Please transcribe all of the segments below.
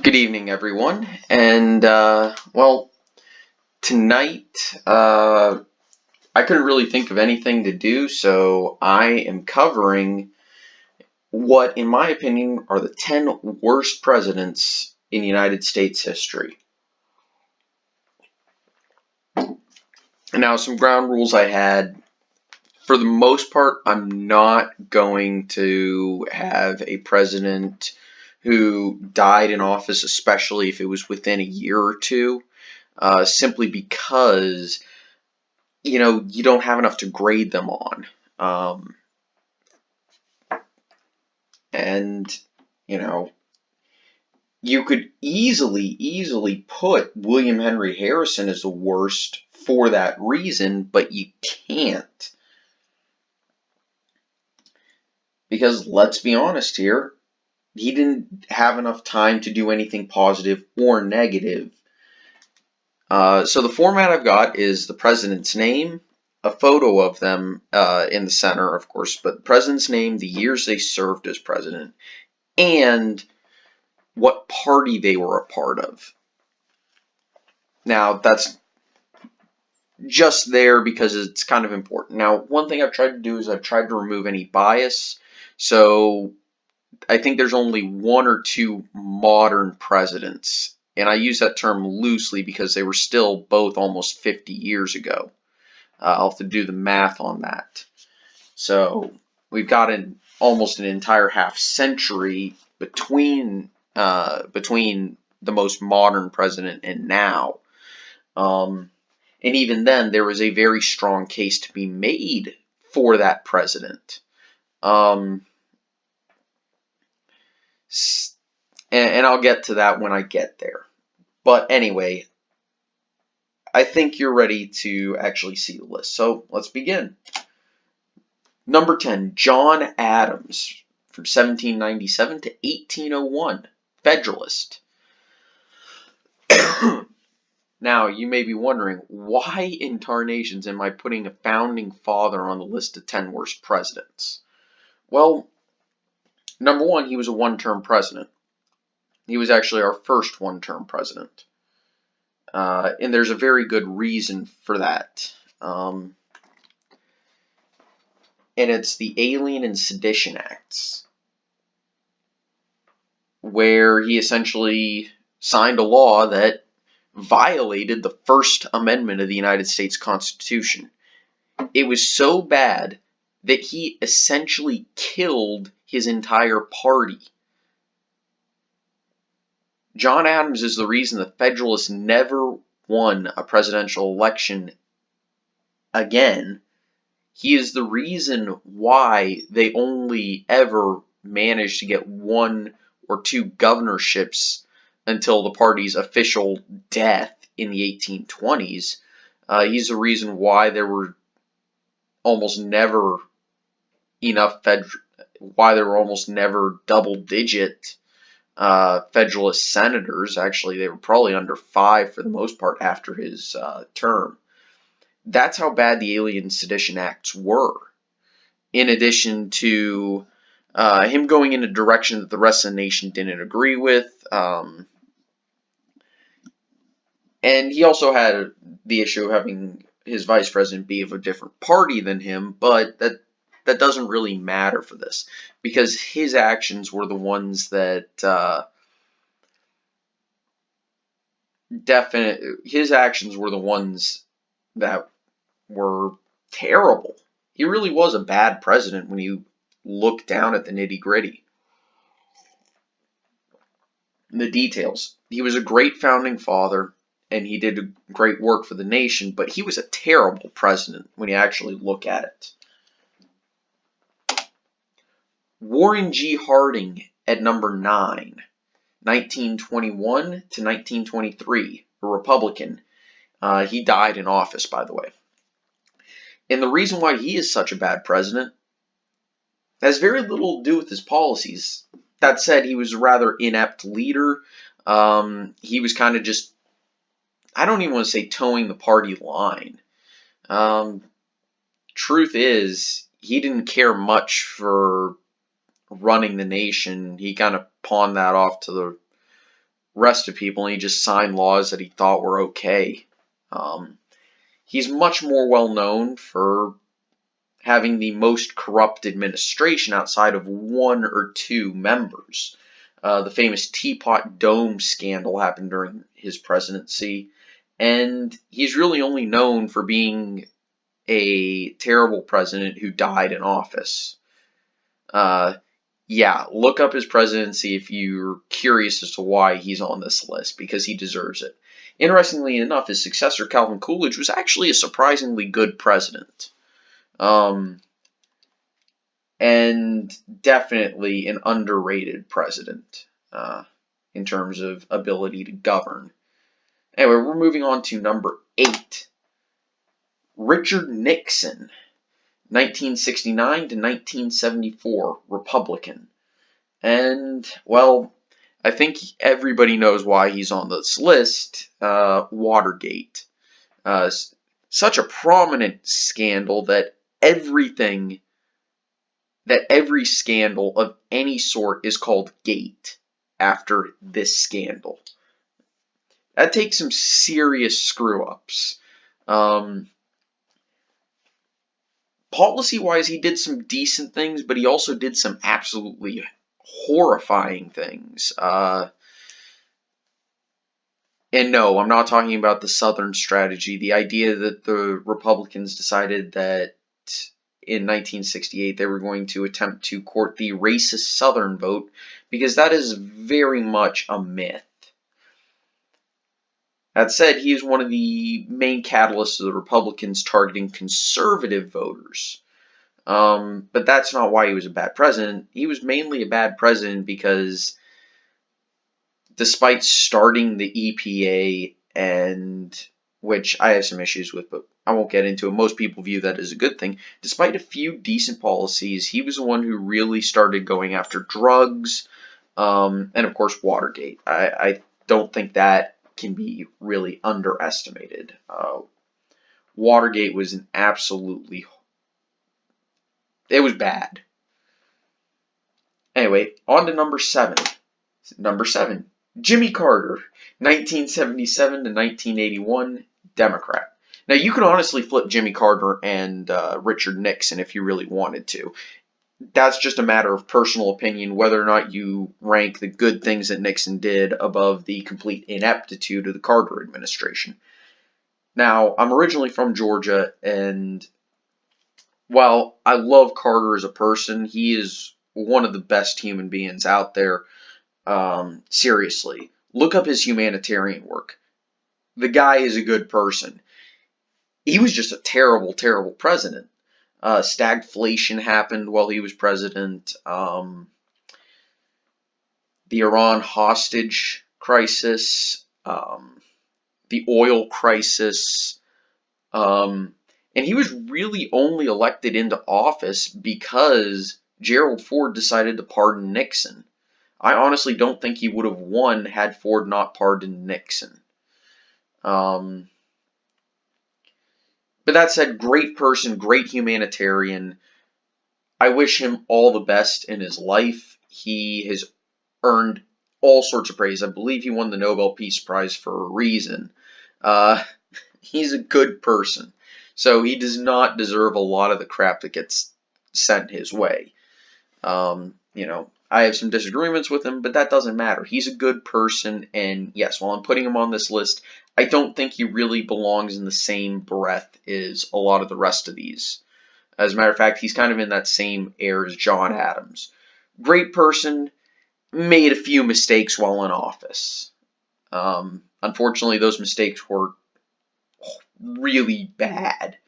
Good evening, everyone. And, well, tonight, I couldn't really think of anything to do, so I am covering what, in my opinion, are the 10 worst presidents in United States history. Now, some ground rules I had. For the most part, I'm not going to have a president who died in office, especially if it was within a year or two. Simply because, you don't have enough to grade them on. And, you know, you could easily put William Henry Harrison as the worst for that reason, but you can't. Because let's be honest here, he didn't have enough time to do anything positive or negative. So the format I've got is the president's name, a photo of them in the center, of course, but the president's name, the years they served as president, and what party they were a part of. Now, that's just there because it's kind of important. Now, one thing I've tried to do is I've tried to remove any bias. So I think there's only one or two modern presidents. And I use that term loosely because they were still both almost 50 years ago. I'll have to do the math on that. So we've got almost an entire half century between the most modern president and now. And even then, there was a very strong case to be made for that president. And I'll get to that when I get there. But anyway, I think you're ready to actually see the list. So let's begin. Number 10, John Adams, from 1797 to 1801, Federalist. Now, you may be wondering, why in tarnations am I putting a founding father on the list of 10 worst presidents? Well, number one, he was a one-term president. He was actually our first one-term president. And there's a very good reason for that. And it's the Alien and Sedition Acts, where he essentially signed a law that violated the First Amendment of the United States Constitution. It was so bad that he essentially killed his entire party. John Adams is the reason the Federalists never won a presidential election again. He is the reason why they only ever managed to get one or two governorships until the party's official death in the 1820s. He's the reason why there were almost never double-digit Federalist senators. Actually, they were probably under 5 for the most part after his term. That's how bad the Alien Sedition Acts were. In addition to him going in a direction that the rest of the nation didn't agree with. And he also had the issue of having his vice president be of a different party than him, but that doesn't really matter for this, because his actions were the ones that were terrible. He really was a bad president when you look down at the nitty-gritty. The details. He was a great founding father, and he did great work for the nation, but he was a terrible president when you actually look at it. Warren G. Harding at number 9, 1921 to 1923, a Republican. He died in office, by the way. And the reason why he is such a bad president has very little to do with his policies. That said, he was a rather inept leader. He was kind of just, I don't even want to say towing the party line. Truth is, he didn't care much for running the nation. He kind of pawned that off to rest of people, and he just signed laws that he thought were okay. Um, he's much more well known for having the most corrupt administration outside of one or two members. The famous Teapot Dome scandal happened during his presidency, and he's really only known for being a terrible president who died in office. Uh, yeah, look up his presidency if you're curious as to why he's on this list, because he deserves it. Interestingly enough, his successor, Calvin Coolidge, was actually a surprisingly good president. Um, and definitely an underrated president in terms of ability to govern. Anyway, we're moving on to number 8. Richard Nixon, 1969 to 1974, Republican. And, well, I think everybody knows why he's on this list. Watergate. Such a prominent scandal that every scandal of any sort is called Gate after this scandal. That takes some serious screw-ups. Policy-wise, he did some decent things, but he also did some absolutely horrifying things. And no, I'm not talking about the Southern strategy. The idea that the Republicans decided that in 1968 they were going to attempt to court the racist Southern vote, because that is very much a myth. That said, he is one of the main catalysts of the Republicans targeting conservative voters. But that's not why he was a bad president. He was mainly a bad president because despite starting the EPA, and which I have some issues with, but I won't get into it. Most people view that as a good thing. Despite a few decent policies, he was the one who really started going after drugs, and of course Watergate. I don't think that can be really underestimated. Watergate was it was bad. Anyway, on to number 7. Number 7, Jimmy Carter, 1977 to 1981, Democrat. Now, you could honestly flip Jimmy Carter and Richard Nixon if you really wanted to. That's just a matter of personal opinion, whether or not you rank the good things that Nixon did above the complete ineptitude of the Carter administration. Now, I'm originally from Georgia, and while I love Carter as a person, he is one of the best human beings out there. Seriously, look up his humanitarian work. The guy is a good person. He was just a terrible, terrible president. Stagflation happened while he was president. The Iran hostage crisis, the oil crisis, and he was really only elected into office because Gerald Ford decided to pardon Nixon. I honestly don't think he would have won had Ford not pardoned Nixon. But that said, great person, great humanitarian. I wish him all the best in his life. He has earned all sorts of praise. I believe he won the Nobel Peace Prize for a reason. He's a good person. So he does not deserve a lot of the crap that gets sent his way. I have some disagreements with him, but that doesn't matter. He's a good person, and yes, while I'm putting him on this list, I don't think he really belongs in the same breath as a lot of the rest of these. As a matter of fact, he's kind of in that same air as John Adams. Great person, made a few mistakes while in office. Unfortunately, those mistakes were really bad,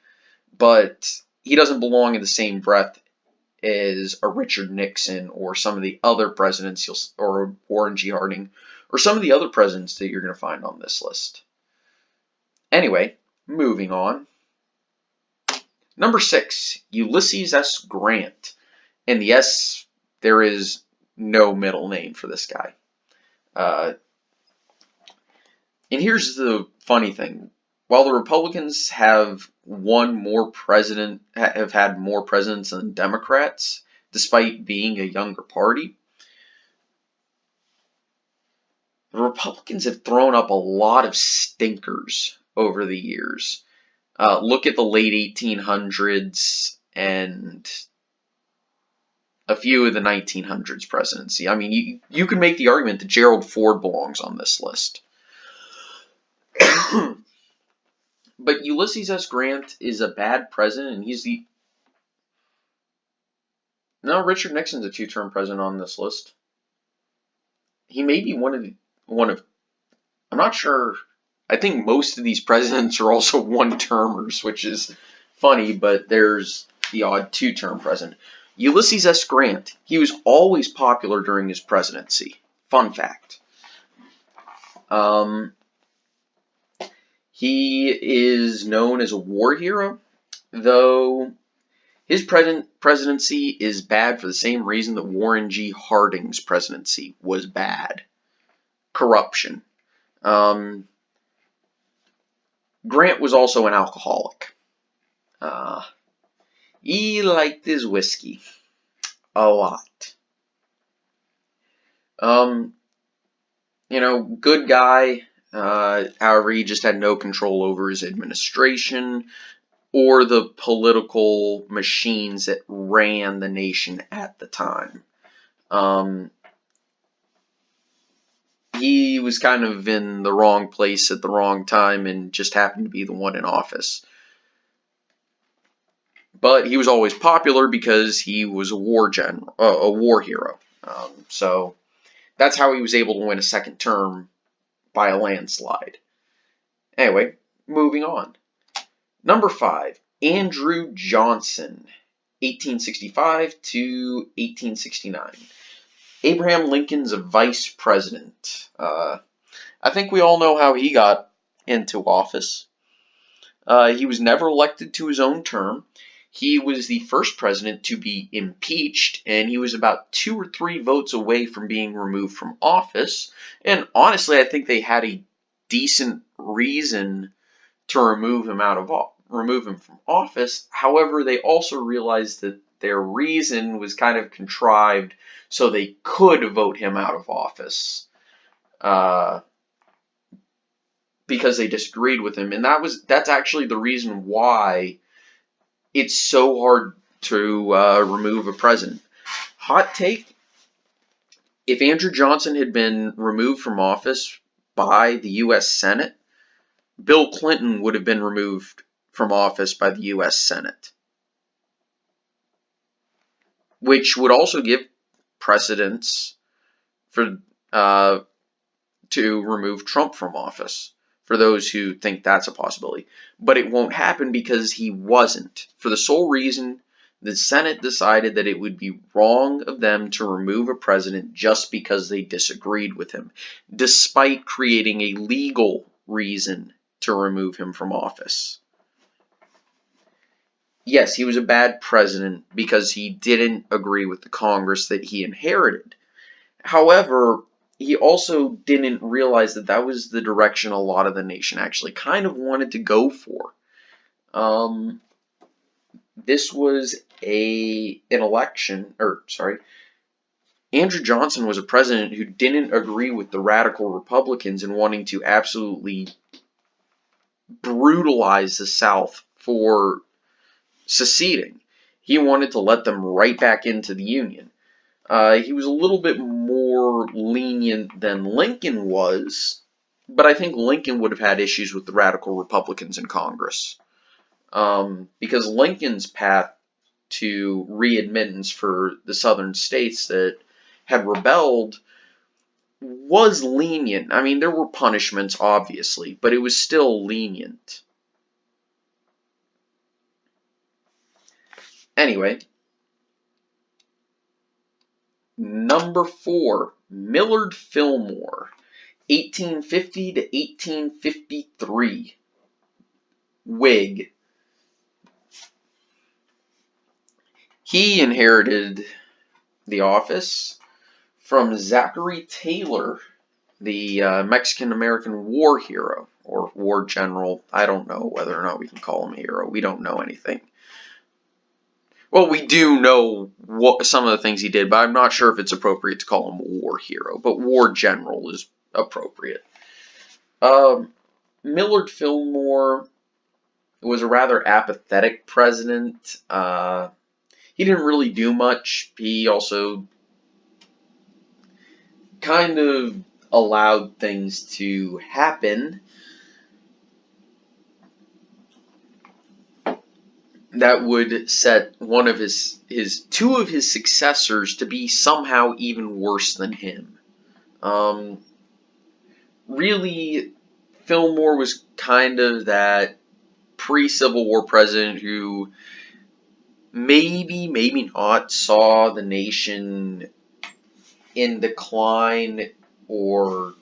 but he doesn't belong in the same breath as a Richard Nixon or some of the other presidents, or Warren G. Harding, or some of the other presidents that you're going to find on this list. Anyway, moving on. Number 6, Ulysses S. Grant. And yes, there is no middle name for this guy. And here's the funny thing. While the Republicans have had more presidents than Democrats, despite being a younger party, The Republicans have thrown up a lot of stinkers over the years. Look at the late 1800s and a few of the 1900s presidency. I mean, you can make the argument that Gerald Ford belongs on this list. But Ulysses S. Grant is a bad president, and he's the... No, Richard Nixon's a two-term president on this list. He may be one of... I'm not sure. I think most of these presidents are also one-termers, which is funny, but there's the odd two-term president. Ulysses S. Grant, he was always popular during his presidency. Fun fact. He is known as a war hero, though his presidency is bad for the same reason that Warren G. Harding's presidency was bad. Corruption. Grant was also an alcoholic. He liked his whiskey a lot. Good guy. However, he just had no control over his administration or the political machines that ran the nation at the time. He was kind of in the wrong place at the wrong time and just happened to be the one in office. But he was always popular because he was a war hero. So that's how he was able to win a second term by a landslide. Anyway, moving on. Number 5, Andrew Johnson, 1865 to 1869. Abraham Lincoln's vice president. I think we all know how he got into office. He was never elected to his own term. He was the first president to be impeached, and he was about 2 or 3 votes away from being removed from office. And honestly, I think they had a decent reason to remove him from office. However, they also realized that their reason was kind of contrived so they could vote him out of office because they disagreed with him. And that's actually the reason why it's so hard to remove a president. Hot take: if Andrew Johnson had been removed from office by the U.S. Senate, Bill Clinton would have been removed from office by the U.S. Senate, which would also give precedence for to remove Trump from office, for those who think that's a possibility. But it won't happen because he wasn't, for the sole reason the Senate decided that it would be wrong of them to remove a president just because they disagreed with him, despite creating a legal reason to remove him from office. Yes, he was a bad president because he didn't agree with the Congress that he inherited. However, he also didn't realize that that was the direction a lot of the nation actually kind of wanted to go for. This was an election, Andrew Johnson was a president who didn't agree with the radical Republicans in wanting to absolutely brutalize the South for seceding. He wanted to let them right back into the Union. He was a little bit more lenient than Lincoln was, but I think Lincoln would have had issues with the radical Republicans in Congress. Because Lincoln's path to readmittance for the southern states that had rebelled was lenient. I mean, there were punishments, obviously, but it was still lenient. Anyway, number 4, Millard Fillmore, 1850 to 1853, Whig. He inherited the office from Zachary Taylor, the Mexican-American war hero, or war general. I don't know whether or not we can call him a hero. We don't know anything. Well, we do know some of the things he did, but I'm not sure if it's appropriate to call him a war hero. But war general is appropriate. Millard Fillmore was a rather apathetic president. He didn't really do much. He also kind of allowed things to happen that would set one of his two of his successors to be somehow even worse than him. Really, Fillmore was kind of that pre-Civil War president who maybe not saw the nation in decline or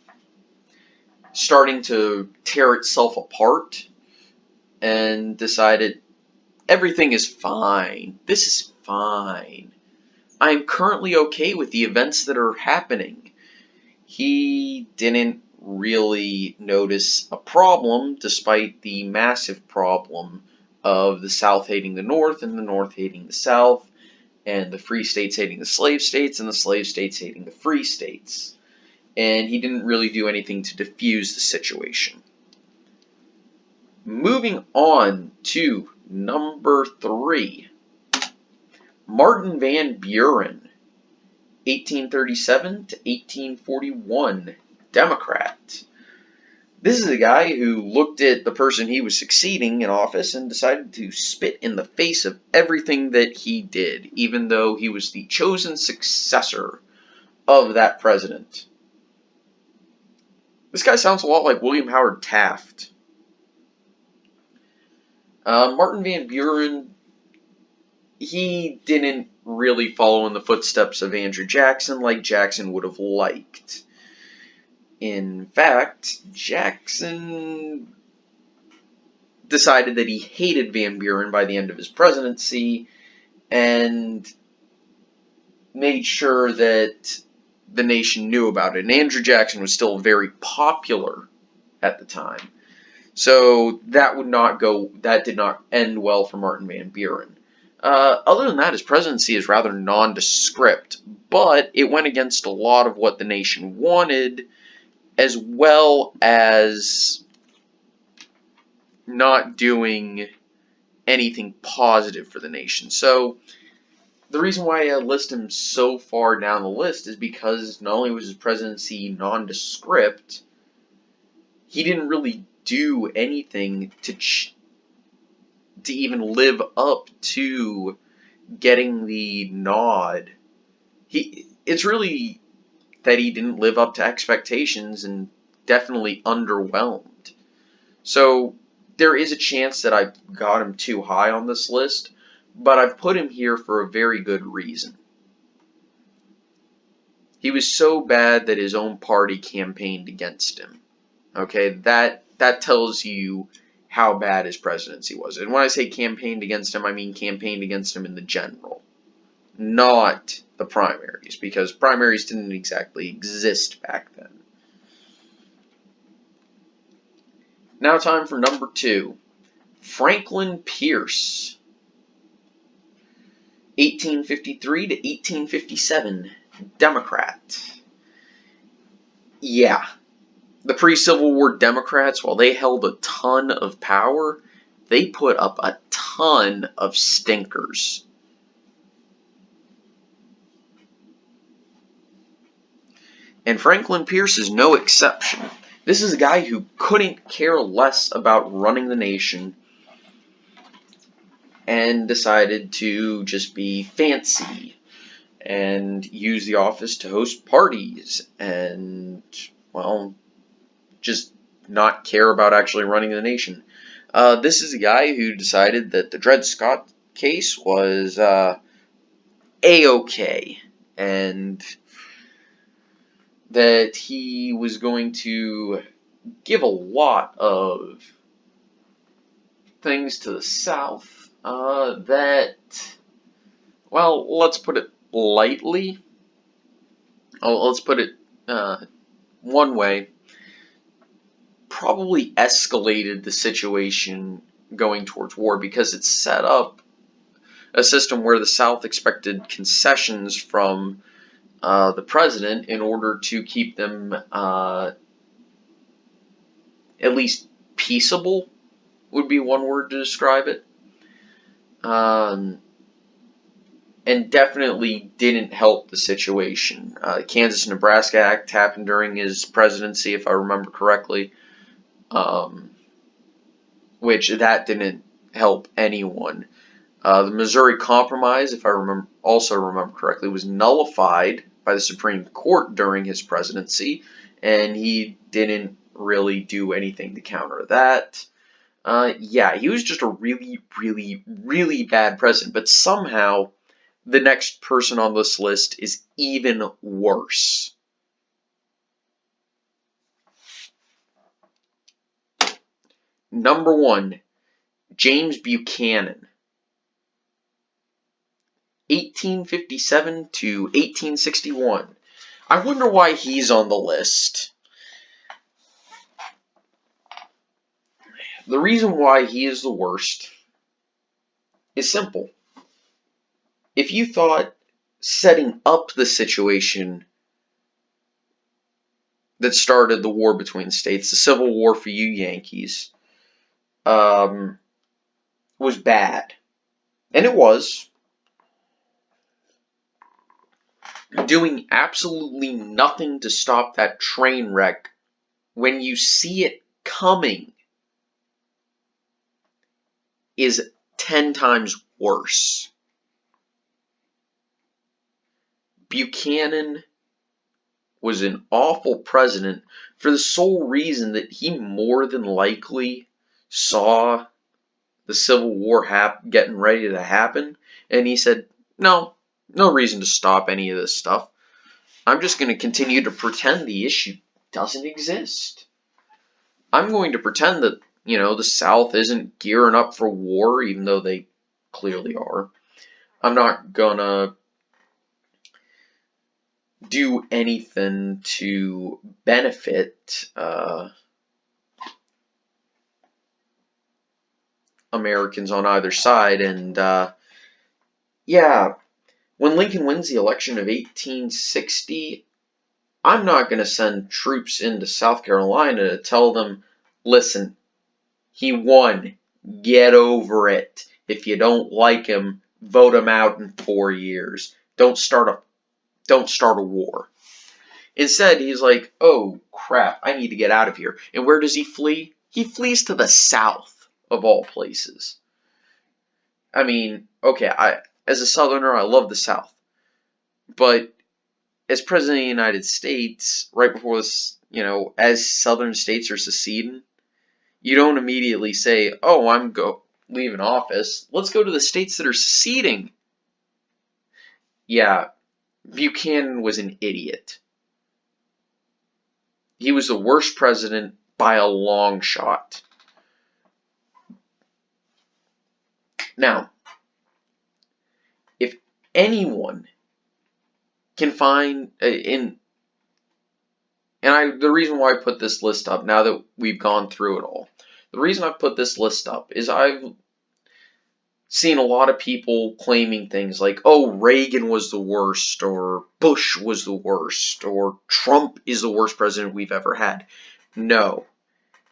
starting to tear itself apart, and decided everything is fine. This is fine. I am currently okay with the events that are happening. He didn't really notice a problem, despite the massive problem of the South hating the North and the North hating the South, and the free states hating the slave states and the slave states hating the free states. And he didn't really do anything to diffuse the situation. Moving on to number 3, Martin Van Buren, 1837 to 1841, Democrat. This is a guy who looked at the person he was succeeding in office and decided to spit in the face of everything that he did, even though he was the chosen successor of that president. This guy sounds a lot like William Howard Taft. Martin Van Buren, he didn't really follow in the footsteps of Andrew Jackson like Jackson would have liked. In fact, Jackson decided that he hated Van Buren by the end of his presidency and made sure that the nation knew about it. And Andrew Jackson was still very popular at the time. So that did not end well for Martin Van Buren. Other than that, his presidency is rather nondescript, but it went against a lot of what the nation wanted, as well as not doing anything positive for the nation. So the reason why I list him so far down the list is because not only was his presidency nondescript, he didn't really do anything to even live up to getting the nod. It's really that he didn't live up to expectations and definitely underwhelmed. So there is a chance that I got him too high on this list, but I've put him here for a very good reason. He was so bad that his own party campaigned against him. Okay, that tells you how bad his presidency was. And when I say campaigned against him, I mean campaigned against him in the general, not the primaries, because primaries didn't exactly exist back then. Now time for number 2, Franklin Pierce, 1853 to 1857, Democrat. Yeah. The pre-Civil War Democrats, while they held a ton of power, they put up a ton of stinkers. And Franklin Pierce is no exception. This is a guy who couldn't care less about running the nation and decided to just be fancy and use the office to host parties and, well, just not care about actually running the nation. This is a guy who decided that the Dred Scott case was A-okay, and that he was going to give a lot of things to the South that, well, let's put it lightly. Let's put it one way. Probably escalated the situation going towards war, because it set up a system where the South expected concessions from the president in order to keep them at least peaceable, would be one word to describe it. And definitely didn't help the situation. Kansas-Nebraska Act happened during his presidency, if I remember correctly, which that didn't help anyone. The Missouri Compromise, if I remember correctly, was nullified by the Supreme Court during his presidency, and he didn't really do anything to counter that. Yeah, he was just a really, really, really bad president, but somehow the next person on this list is even worse. Number 1, James Buchanan. 1857 to 1861. I wonder why he's on the list. The reason why he is the worst is simple. If you thought setting up the situation that started the war between the states, the Civil War for you Yankees, was bad, and it was, doing absolutely nothing to stop that train wreck when you see it coming is 10 times worse. Buchanan was an awful president for the sole reason that he more than likely saw the Civil War getting ready to happen, and he said, no reason to stop any of this stuff. I'm just going to continue to pretend the issue doesn't exist. I'm going to pretend that, the South isn't gearing up for war, even though they clearly are. I'm not going to do anything to benefit Americans on either side. And yeah, when Lincoln wins the election of 1860, I'm not going to send troops into South Carolina to tell them, listen, he won, get over it. If you don't like him, vote him out in 4 years. Don't start a war. Instead, he's like, oh crap, I need to get out of here. And where does he flee? He flees to the South, of all places. I mean, okay, as a Southerner, I love the South. But as President of the United States, right before this, as Southern states are seceding, you don't immediately say, oh, I'm leaving office. Let's go to the states that are seceding. Yeah, Buchanan was an idiot. He was the worst president by a long shot. Now, if anyone can find the reason why I put this list up, now that we've gone through it all, the reason I've put this list up is I've seen a lot of people claiming things like, oh, Reagan was the worst, or Bush was the worst, or Trump is the worst president we've ever had. No.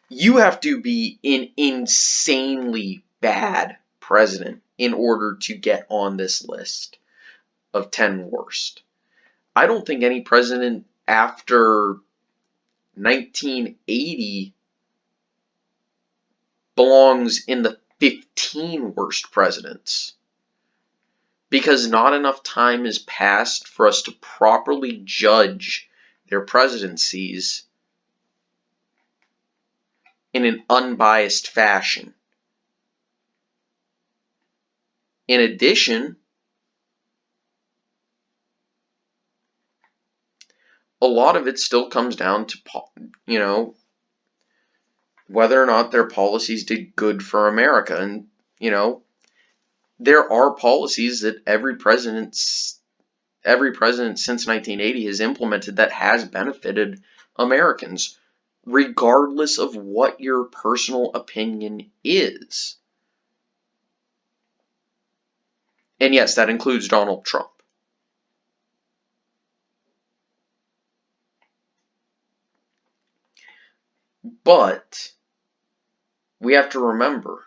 You have to be an insanely bad president in order to get on this list of 10 worst. I don't think any president after 1980 belongs in the 15 worst presidents, because not enough time has passed for us to properly judge their presidencies in an unbiased fashion. In addition, a lot of it still comes down to, whether or not their policies did good for America. And, there are policies that every president since 1980 has implemented that has benefited Americans, regardless of what your personal opinion is. And yes, that includes Donald Trump. But we have to remember,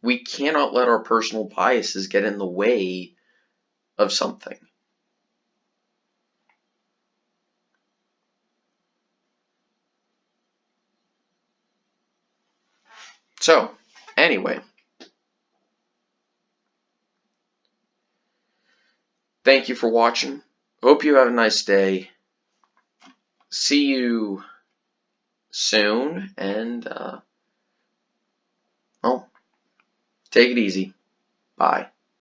we cannot let our personal biases get in the way of something. So, anyway, thank you for watching. Hope you have a nice day. See you soon, and, take it easy. Bye.